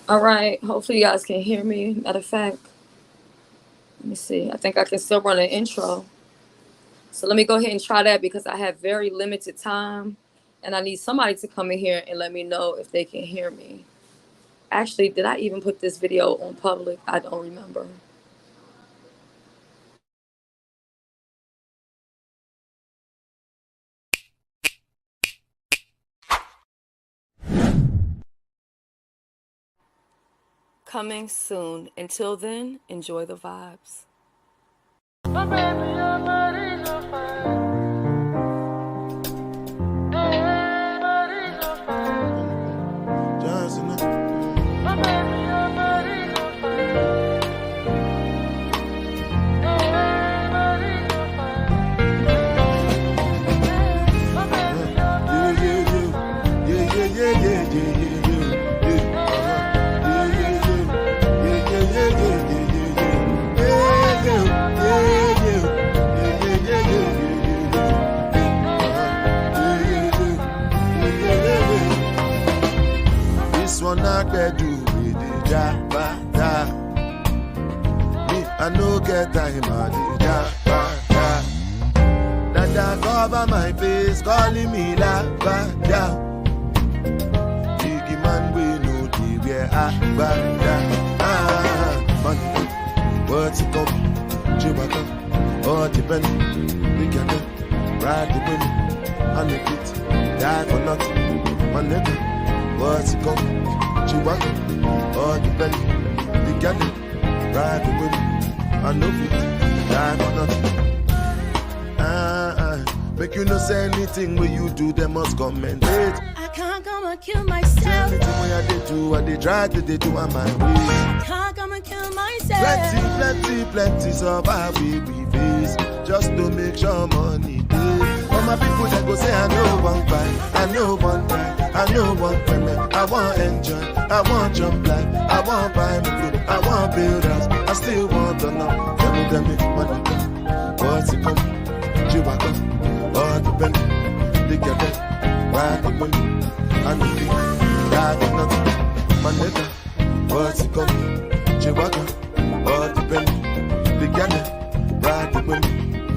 All right. Hopefully, you guys can hear me. Matter of fact, let me see. I think I can still run an intro. So let me go ahead and try that because I have very limited time and I need somebody to come in here and let me know if they can hear me. Actually, did I even put this video on public? I don't remember. Coming soon. Until then, enjoy the vibes. My baby, your body's on fire. Hey, body's on fire. Just enough. My baby, your body's on fire. Hey, body's on fire. My baby, your body's on fire. Yeah. This one I can do with the jabba. Me, I no get time at the jabba. Dada cover my face, calling me lava. Biggie man, we know the where I money, what's it come? Chewbacca, all depend. We can go, ride the wind, and the beat, die for nothing. My nigga, what's it come? Chewbacca, all depend. We can go, ride the wind, and the beat, die for nothing. Make you no say anything when you do, they must commentate. I can't come and kill myself. Anything when I did do, what they try to they do on my way. I can't come and kill myself. Plenty survive we face. Just to make sure money day. All my people that go say I know one buy, I know one die, I know one payment. I want enjoy, I want jump life, I want buy my food, I want build house, I still want to know. Tell me money, what's it come? Chewbacca. All the penny, they get it, ride the money, and the feet, ride the nothing. My nigga, what's it coming? Chewbacca, all the penny, they get it, ride the money,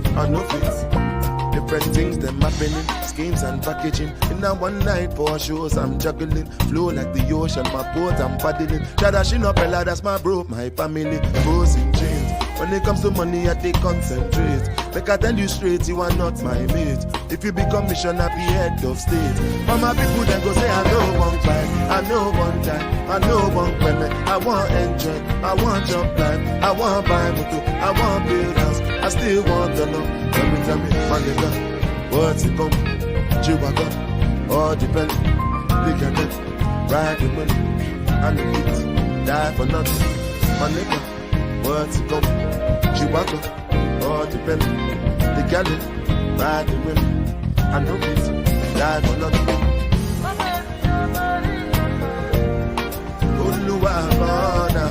and the feet. Different things, them happening, schemes and packaging. In a one night for shows, I'm juggling. Flow like the ocean, my boat, I'm paddling. Tradition up, that's my bro, my family, goes in chains. When it comes to money, I take concentrate. Like I tell you straight, you are not my mate. If you become mission, I be head of state. For my people, then go say, I know one fight, I know one time, I know one payment. I want enjoy, I want jump life, I want buy motor, I want build house, I still want to know. Tell me, my nigga, what's it come? Chewbacca, all depend. They can get ride the money, and the beat, die for nothing. My nigga, what's it come? Chewbacca, all depend. The galley, ride the women, and no beat, die for nothing. Oluwa Bana,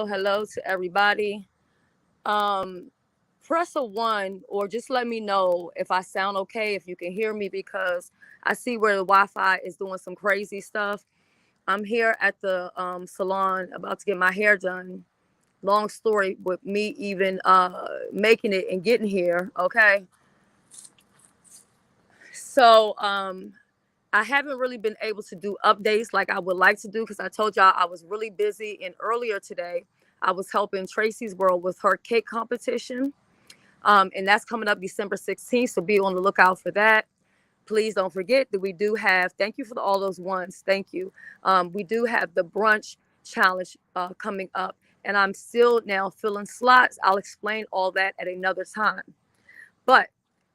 Hello to everybody. Press a 1 or just let me know if I sound okay, if you can hear me, because I see where the Wi-Fi is doing some crazy stuff. I'm here at the salon about to get my hair done. Long story with me even making it and getting here, okay? So I haven't really been able to do updates like I would like to do because I told y'all I was really busy. And earlier today, I was helping Tracy's World with her cake competition. And that's coming up December 16th. So be on the lookout for that. Please don't forget that we do have, thank you for all those ones. Thank you. We do have the brunch challenge coming up. and I'm still now filling slots. I'll explain all that at another time. But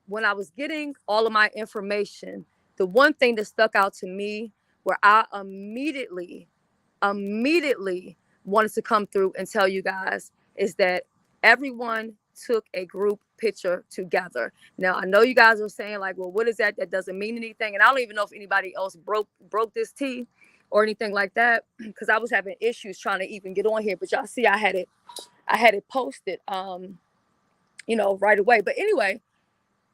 when I was getting all of my information, the one thing that stuck out to me, where I immediately wanted to come through and tell you guys, is that everyone took a group picture together. Now I know you guys are saying like, well, what is that? That doesn't mean anything. And I don't even know if anybody else broke this tea or anything like that, because I was having issues trying to even get on here. But y'all see, I had it posted, right away. But anyway,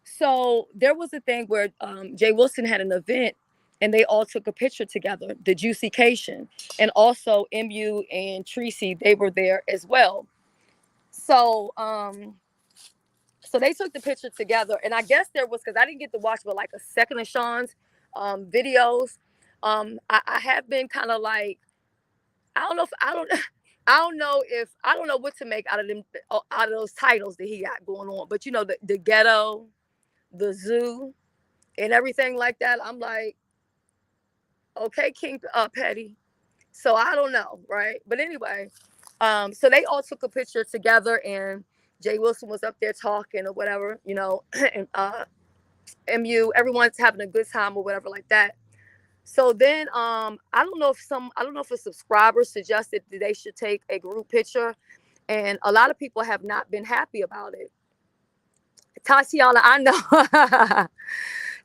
so there was a thing where Jay Wilson had an event and they all took a picture together, the Juicycation. And also MU and Tracy, they were there as well. So so they took the picture together. And I guess there was, because I didn't get to watch but like a second of Sean's videos. I have been kind of like, I don't know if I don't I don't know what to make out of them, out of those titles that he got going on. But the ghetto, the zoo, and everything like that. I'm like, okay, King Petty. So I don't know, right? But anyway, so they all took a picture together, and Jay Wilson was up there talking or whatever, and MU, everyone's having a good time or whatever like that. So then I don't know if a subscriber suggested that they should take a group picture, and a lot of people have not been happy about it. Tatiana, I know.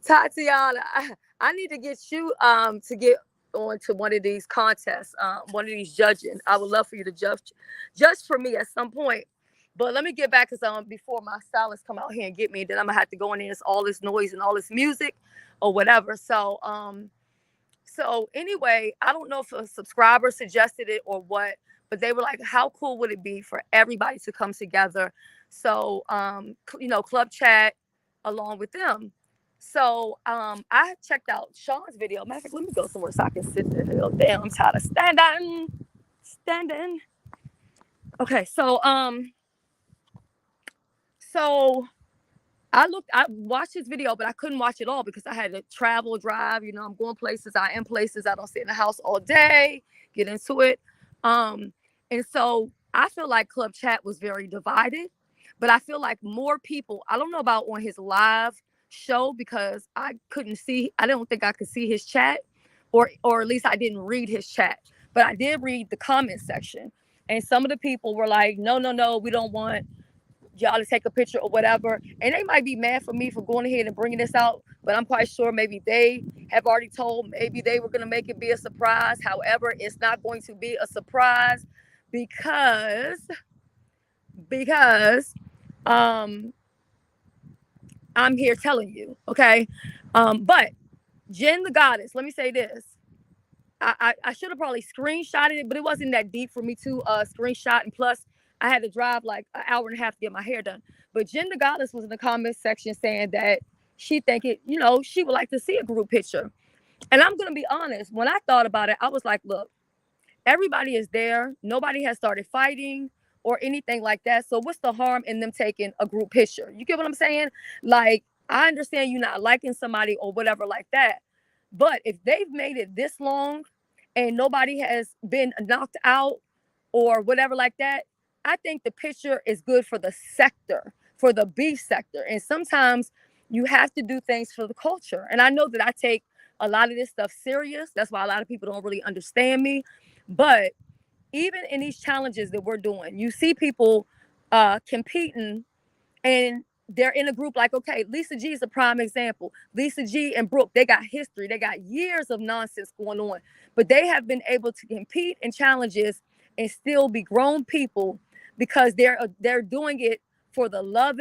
Tatiana, I need to get you to get on to one of these contests, one of these judging. I would love for you to judge for me at some point. But let me get back, because before my stylists come out here and get me, then I'm gonna have to go in there. It's all this noise and all this music or whatever. So anyway, I don't know if a subscriber suggested it or what, but they were like, how cool would it be for everybody to come together? So, club chat along with them. So I checked out Sean's video. Matter of fact, let me go somewhere so I can sit there. Damn, I'm tired of standing. Okay, so I watched his video, but I couldn't watch it all because I had to travel, drive. I'm going places. I am places. I don't sit in the house all day. Get into it. And so I feel like Club Chat was very divided, but I feel like more people. I don't know about on his live show because I couldn't see. I don't think I could see his chat, or at least I didn't read his chat. But I did read the comment section, and some of the people were like, "No, we don't want y'all to take a picture or whatever." And they might be mad for me for going ahead and bringing this out, but I'm quite sure maybe they have already told, maybe they were going to make it be a surprise. However, it's not going to be a surprise because um I'm here telling you, okay? But Jen the Goddess, let me say this. I should have probably screenshotted it, but it wasn't that deep for me to screenshot. And plus, I had to drive like an hour and a half to get my hair done. But Jen the Goddess was in the comment section saying that she think it, she would like to see a group picture. And I'm going to be honest, when I thought about it, I was like, look, everybody is there. Nobody has started fighting or anything like that. So what's the harm in them taking a group picture? You get what I'm saying? Like, I understand you not liking somebody or whatever like that. But if they've made it this long and nobody has been knocked out or whatever like that, I think the picture is good for the sector, for the beef sector. And sometimes you have to do things for the culture. And I know that I take a lot of this stuff serious. That's why a lot of people don't really understand me. But even in these challenges that we're doing, you see people competing, and they're in a group like, okay, Lisa G is a prime example. Lisa G and Brooke, they got history. They got years of nonsense going on, but they have been able to compete in challenges and still be grown people because they're doing it for the love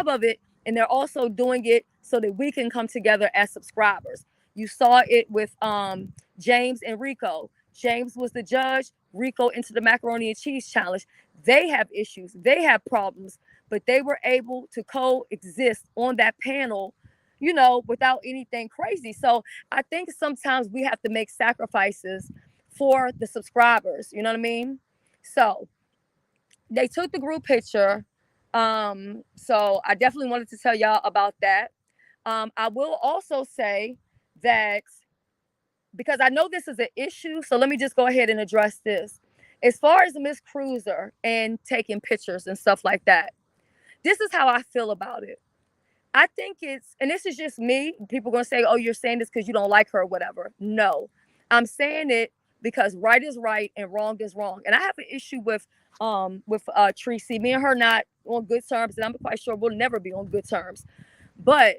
of it, and they're also doing it so that we can come together as subscribers. You saw it with James and Rico. James was the judge. Rico into the macaroni and cheese challenge. They have issues. They have problems, but they were able to coexist on that panel, without anything crazy. So I think sometimes we have to make sacrifices for the subscribers. You know what I mean? So they took the group picture. So I definitely wanted to tell y'all about that. I will also say that, because I know this is an issue, so let me just go ahead and address this. As far as Miss Cruiser and taking pictures and stuff like that, this is how I feel about it. I think it's, and this is just me. People are gonna say, "Oh, you're saying this because you don't like her or whatever." No, I'm saying it because right is right and wrong is wrong. And I have an issue with Tracy. Me and her not on good terms, and I'm quite sure we'll never be on good terms. But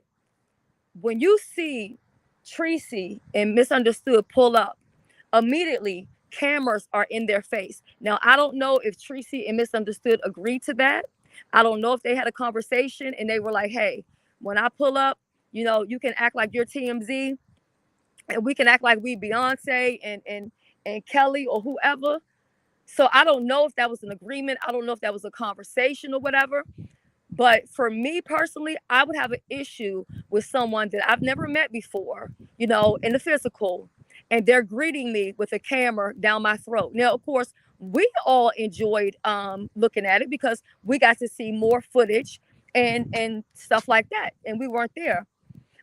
when you see Tracy and Misunderstood pull up, immediately cameras are in their face. Now, I don't know if Tracy and Misunderstood agreed to that. I don't know if they had a conversation and they were like, hey, when I pull up, you can act like you're TMZ and we can act like we Beyonce and Kelly or whoever. So I don't know if that was an agreement. I don't know if that was a conversation or whatever. But for me personally, I would have an issue with someone that I've never met before, in the physical, and they're greeting me with a camera down my throat. Now, of course, we all enjoyed looking at it because we got to see more footage and stuff like that, and we weren't there.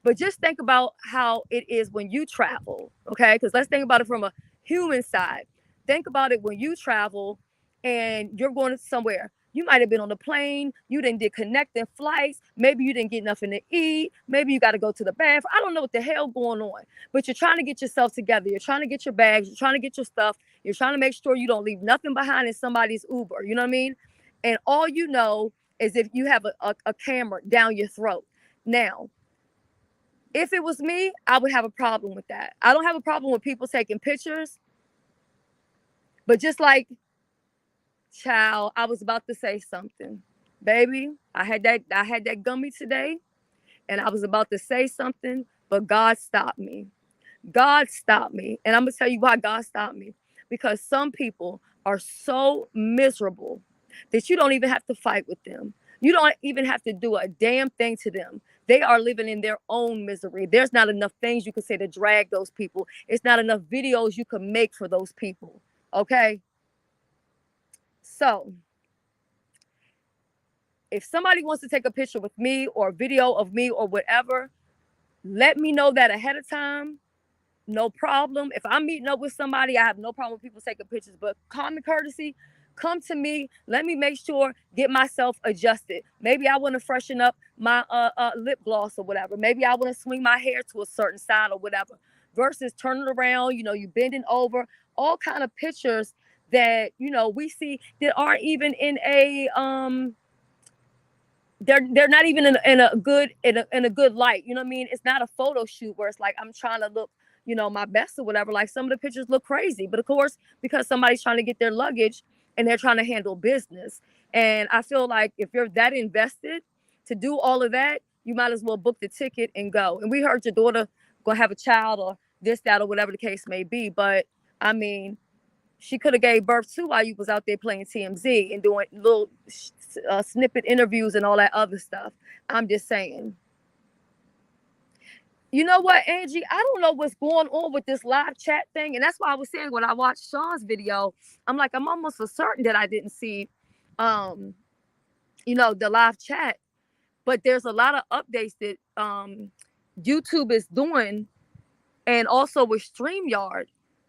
But just think about how it is when you travel, okay? Because let's think about it from a human side. Think about it when you travel and you're going somewhere. You might have been on the plane. You didn't get connecting flights. Maybe you didn't get nothing to eat. Maybe you got to go to the bathroom. I don't know what the hell going on. But you're trying to get yourself together. You're trying to get your bags. You're trying to get your stuff. You're trying to make sure you don't leave nothing behind in somebody's Uber. You know what I mean? And all you know is if you have a camera down your throat. Now, if it was me, I would have a problem with that. I don't have a problem with people taking pictures. But just like, child, I was about to say something. Baby, I had that gummy today and I was about to say something, but God stopped me. God stopped me. And I'm going to tell you why God stopped me. Because some people are so miserable that you don't even have to fight with them. You don't even have to do a damn thing to them. They are living in their own misery. There's not enough things you can say to drag those people. It's not enough videos you can make for those people. Okay? So, if somebody wants to take a picture with me or a video of me or whatever, let me know that ahead of time. No problem. If I'm meeting up with somebody, I have no problem with people taking pictures. But common courtesy, come to me. Let me make sure, get myself adjusted. Maybe I want to freshen up my lip gloss or whatever. Maybe I want to swing my hair to a certain side or whatever. Versus turning around, you bending over. All kind of pictures that we see that aren't even in a they're not even in a good light. You know what I mean? It's not a photo shoot where it's like I'm trying to look my best or whatever. Like some of the pictures look crazy, but of course because somebody's trying to get their luggage and they're trying to handle business. And I feel like if you're that invested to do all of that, you might as well book the ticket and go. And we heard your daughter gonna have a child or this, that, or whatever the case may be. But I mean, she could have gave birth to while you was out there playing TMZ and doing little snippet interviews and all that other stuff. I'm just saying. You know what, Angie? I don't know what's going on with this live chat thing. And that's why I was saying when I watched Sean's video, I'm like, I'm almost for certain that I didn't see, the live chat. But there's a lot of updates that YouTube is doing and also with StreamYard.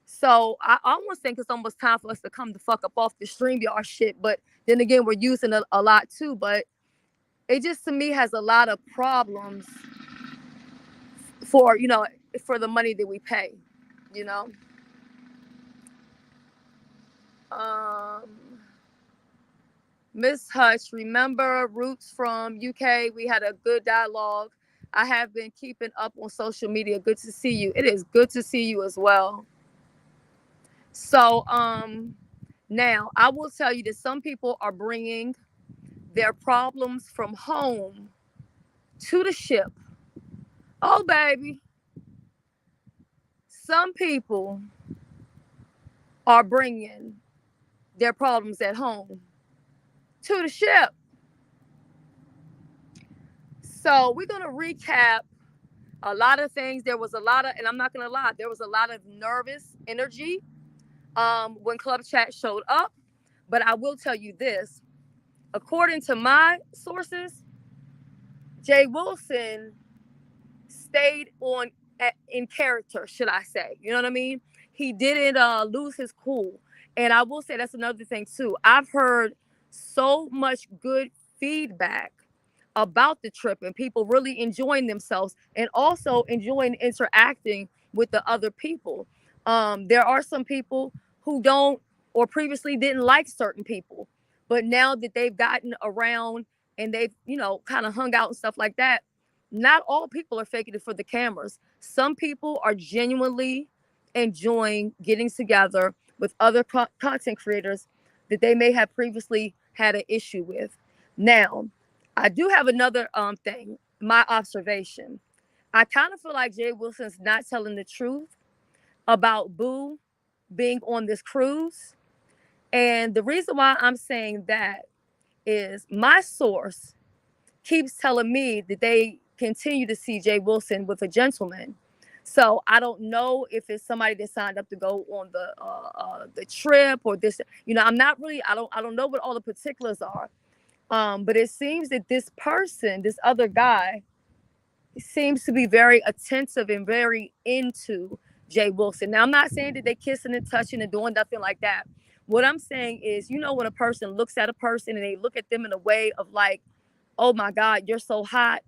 So I almost think it's almost time for us to come the fuck up off the StreamYard shit. But then again, we're using it a lot too. But it just, to me, has a lot of problems for the money that we pay. Miss Hutch, remember Roots from UK? We had a good dialogue. I have been keeping up on social media. Good to see you. It is good to see you as well. So now I will tell you that some people are bringing their problems from home to the ship. Oh, baby. Some people are bringing their problems at home to the ship. So we're going to recap a lot of things. There was a lot of, and I'm not going to lie, there was a lot of nervous energy when Club Chat showed up. But I will tell you this. According to my sources, Jay Wilson stayed in character, should I say. You know what I mean? He didn't lose his cool. And I will say that's another thing too. I've heard so much good feedback about the trip and people really enjoying themselves and also enjoying interacting with the other people. There are some people who don't or previously didn't like certain people, but now that they've gotten around and they've, kind of hung out and stuff like that, not all people are faking it for the cameras. Some people are genuinely enjoying getting together with other content creators that they may have previously had an issue with. Now, I do have another thing, my observation. I kind of feel like Jay Wilson's not telling the truth about Boo being on this cruise. And the reason why I'm saying that is my source keeps telling me that they continue to see Jay Wilson with a gentleman. So I don't know if it's somebody that signed up to go on the trip or this. I'm not really. I don't know what all the particulars are. But it seems that this person, this other guy, seems to be very attentive and very into Jay Wilson. Now, I'm not saying that they kissing and touching and doing nothing like that. What I'm saying is, when a person looks at a person and they look at them in a way of like, oh my God, you're so hot,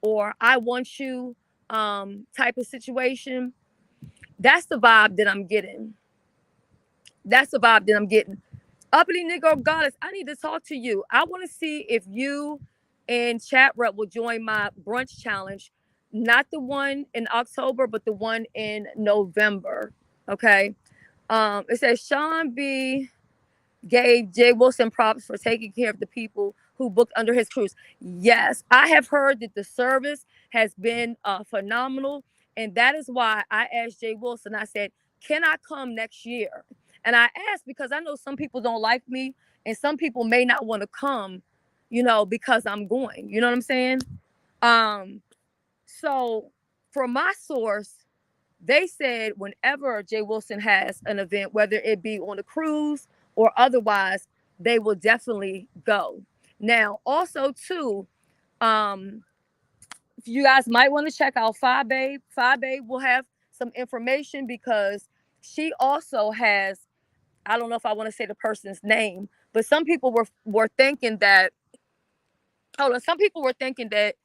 or I want you, type of situation. That's the vibe that I'm getting. That's the vibe that I'm getting. Uppity Negro Goddess, I need to talk to you. I want to see if you and Chat Rep will join my brunch challenge. Not the one in October, but the one in November. Okay. It says Sean B gave Jay Wilson props for taking care of the people who booked under his cruise. Yes, I have heard that the service has been phenomenal. And that is why I asked Jay Wilson, I said, can I come next year? And I asked because I know some people don't like me and some people may not want to come, because I'm going. You know what I'm saying? So from my source, they said whenever Jay Wilson has an event, whether it be on a cruise or otherwise, they will definitely go. Now, also too, you guys might want to check out Fi Babe. Fi Babe will have some information because she also has, I don't know if I want to say the person's name, but some people were thinking that, some people were thinking that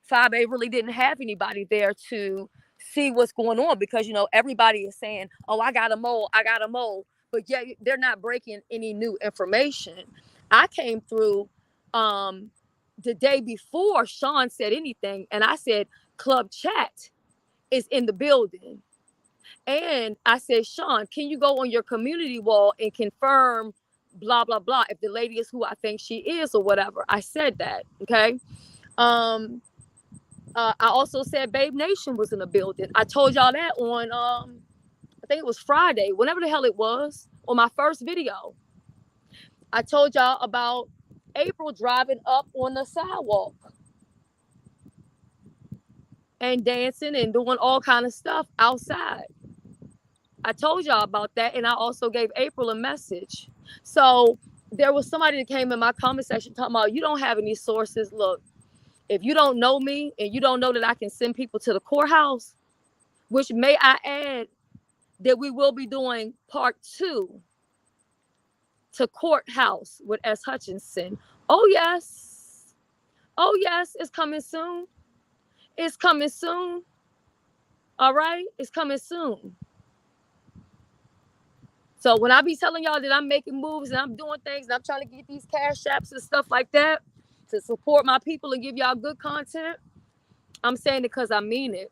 Fi Babe really didn't have anybody there to see what's going on because, everybody is saying, oh, I got a mole, I got a mole. But yeah, they're not breaking any new information. I came through the day before Sean said anything, and I said, Club Chat is in the building. And I said, Sean, can you go on your community wall and confirm blah, blah, blah, if the lady is who I think she is or whatever. I said that, okay? I also said Babe Nation was in the building. I told y'all that on, I think it was Friday, whenever the hell it was, on my first video. I told y'all about April driving up on the sidewalk and dancing and doing all kind of stuff outside. I told y'all about that, and I also gave April a message. So there was somebody that came in my comment section talking about, you don't have any sources. Look, if you don't know me and you don't know that I can send people to the courthouse, which may I add that we will be doing part 2 to courthouse with S. Hutchinson. Oh, yes. Oh, yes. It's coming soon. It's coming soon. All right. It's coming soon. So when I be telling y'all that I'm making moves and I'm doing things and I'm trying to get these cash apps and stuff like that to support my people and give y'all good content, I'm saying it because I mean it.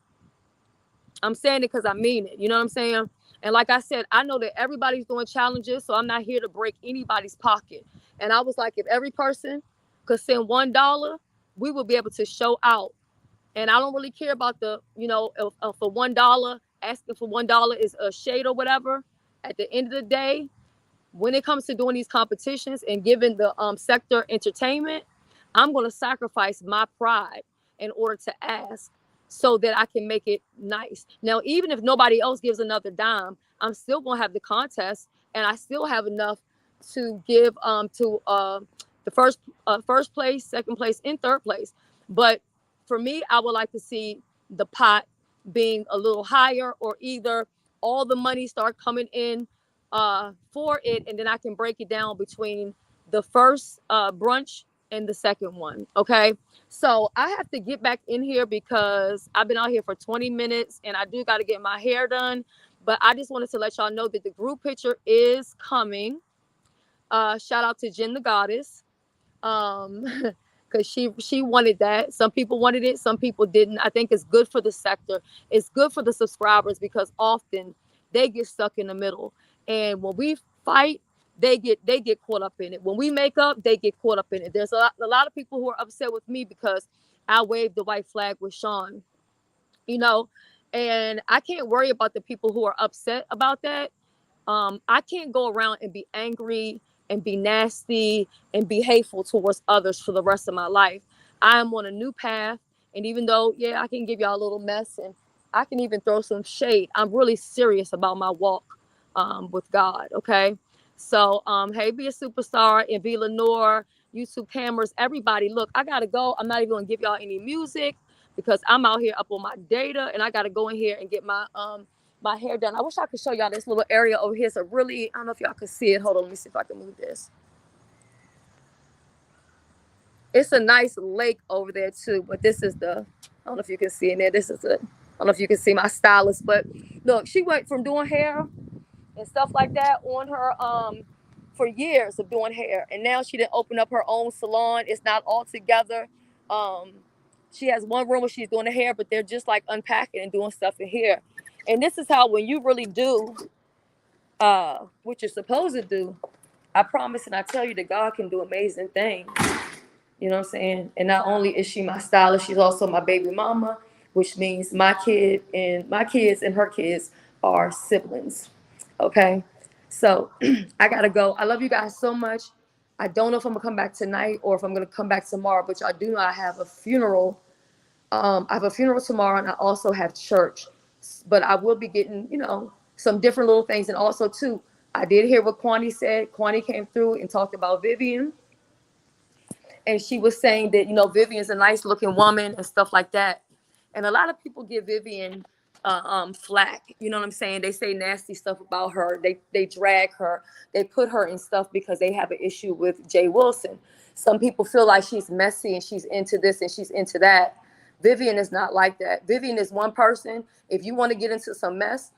I'm saying it because I mean it. You know what I'm saying? And like I said, I know that everybody's doing challenges, so I'm not here to break anybody's pocket. And I was like, if every person could send $1, we will be able to show out. And I don't really care about the, for $1, asking for $1 is a shade or whatever. At the end of the day, when it comes to doing these competitions and giving the sector entertainment, I'm going to sacrifice my pride in order to ask so that I can make it nice. Now, even if nobody else gives another dime, I'm still going to have the contest, and I still have enough to give to the first place, second place, and third place. But for me, I would like to see the pot being a little higher, or either all the money start coming in for it, and then I can break it down between the first brunch and the second one. Okay. So I have to get back in here because I've been out here for 20 minutes and I do got to get my hair done. But I just wanted to let y'all know that the group picture is coming. Shout out to Jen the Goddess. Um, because she wanted that. Some people wanted it, some people didn't. I think it's good for the sector. It's good for the subscribers because often they get stuck in the middle. And when we fight, they get caught up in it. When we make up, they get caught up in it. There's a lot of people who are upset with me because I waved the white flag with Sean, you know, and I can't worry about the people who are upset about that. I can't go around and be angry and be nasty and be hateful towards others for the rest of my life. I am on a new path. And even though, yeah, I can give y'all a little mess and I can even throw some shade, I'm really serious about my walk with God. Okay. So, hey, be a superstar and be Lenore, YouTube cameras, everybody. Look, I got to go. I'm not even going to give y'all any music because I'm out here up on my data and I got to go in here and get my hair done. I wish I could show y'all this little area over here. So really, I don't know if y'all can see it. Hold on, let me see if I can move this. It's a nice lake over there too, but this is I don't know if you can see in there. I don't know if you can see my stylist, but look, she went from doing hair and stuff like that on her for years of doing hair, and now she didn't open up her own salon. It's not all together. Um, she has one room where she's doing the hair, but they're just like unpacking and doing stuff in here. And this is how when you really do what you're supposed to do, I promise and I tell you that God can do amazing things. You know what I'm saying? And not only is she my stylist, she's also my baby mama, which means my kids and her kids are siblings. Okay. So I gotta go. I love you guys so much. I don't know if I'm gonna come back tonight or if I'm gonna come back tomorrow, but y'all do know I have a funeral. I have a funeral tomorrow and I also have church. But I will be getting, some different little things. And also too, I did hear what Kwani said. Kwani came through and talked about Vivian. And she was saying that, Vivian's a nice looking woman and stuff like that. And a lot of people give Vivian flack. You know what I'm saying? They say nasty stuff about her. They drag her. They put her in stuff because they have an issue with Jay Wilson. Some people feel like she's messy and she's into this and she's into that. Vivian is not like that. Vivian is one person. If you want to get into some mess,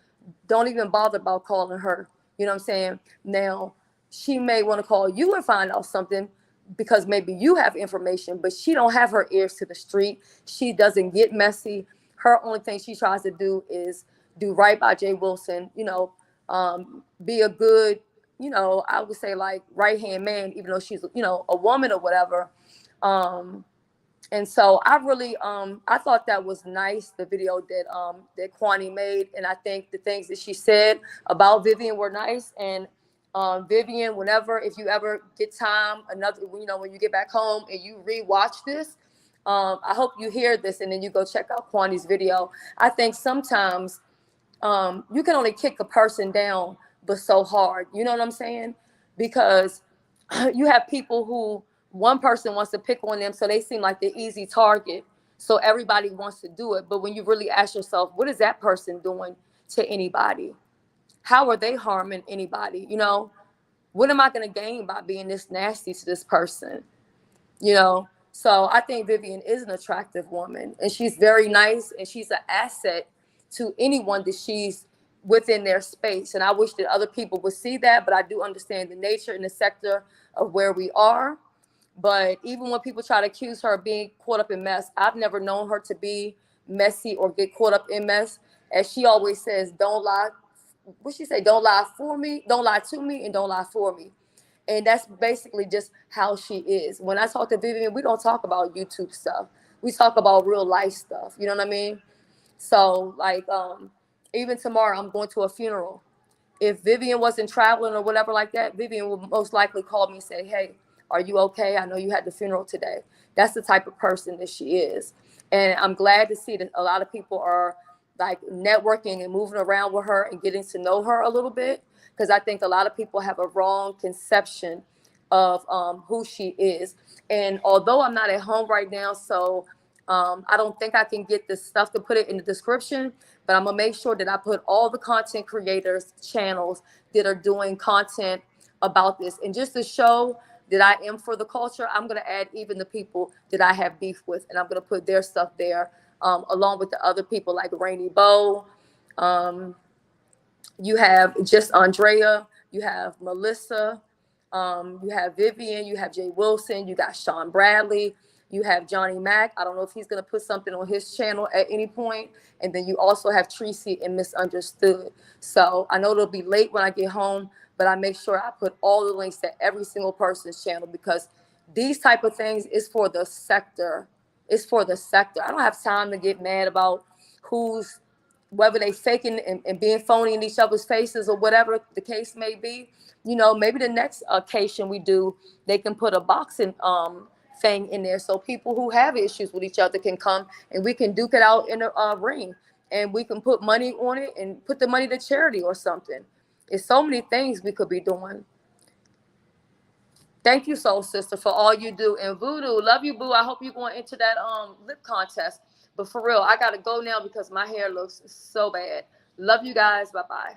don't even bother about calling her. You know what I'm saying? Now, she may want to call you and find out something because maybe you have information, but she don't have her ears to the street. She doesn't get messy. Her only thing she tries to do is do right by Jay Wilson, be a good, I would say like right-hand man, even though she's, a woman or whatever. And so I really, I thought that was nice, the video that Kwani made. And I think the things that she said about Vivian were nice. And Vivian, if you ever get time, when you get back home and you rewatch this, I hope you hear this and then you go check out Kwani's video. I think sometimes you can only kick a person down, but so hard. You know what I'm saying? Because you have people who one person wants to pick on them, so they seem like the easy target. So everybody wants to do it. But when you really ask yourself, what is that person doing to anybody? How are they harming anybody? What am I going to gain by being this nasty to this person? So I think Vivian is an attractive woman and she's very nice and she's an asset to anyone that she's within their space. And I wish that other people would see that, but I do understand the nature and the sector of where we are. But even when people try to accuse her of being caught up in mess, I've never known her to be messy or get caught up in mess. As she always says, don't lie. What she say? Don't lie for me. Don't lie to me and don't lie for me. And that's basically just how she is. When I talk to Vivian, we don't talk about YouTube stuff. We talk about real life stuff. You know what I mean? So like, even tomorrow I'm going to a funeral. If Vivian wasn't traveling or whatever like that, Vivian would most likely call me and say, hey, are you okay? I know you had the funeral today. That's the type of person that she is. And I'm glad to see that a lot of people are like networking and moving around with her and getting to know her a little bit. Because I think a lot of people have a wrong conception of who she is. And although I'm not at home right now, so I don't think I can get this stuff to put it in the description, but I'm gonna make sure that I put all the content creators channels that are doing content about this. And just to show that I am for the culture, I'm gonna add even the people that I have beef with, and I'm gonna put their stuff there, along with the other people like Rainy Bow. Um, you have just Andrea, you have Melissa, you have Vivian, you have Jay Wilson, you got Sean Bradley, you have Johnny Mack. I don't know if he's going to put something on his channel at any point. And then you also have Tracy and Misunderstood. So I know it'll be late when I get home, but I make sure I put all the links to every single person's channel, because these type of things is for the sector. It's for the sector. I don't have time to get mad about who's, whether they faking and being phony in each other's faces or whatever the case may be. You know, maybe the next occasion we do, they can put a boxing thing in there, so people who have issues with each other can come and we can duke it out in a ring, and we can put money on it and put the money to charity or something. It's so many things we could be doing. Thank you, Soul Sister, for all you do. And Voodoo, love you, boo. I hope you're going into that lip contest. But for real, I gotta go now because my hair looks so bad. Love you guys. Bye-bye.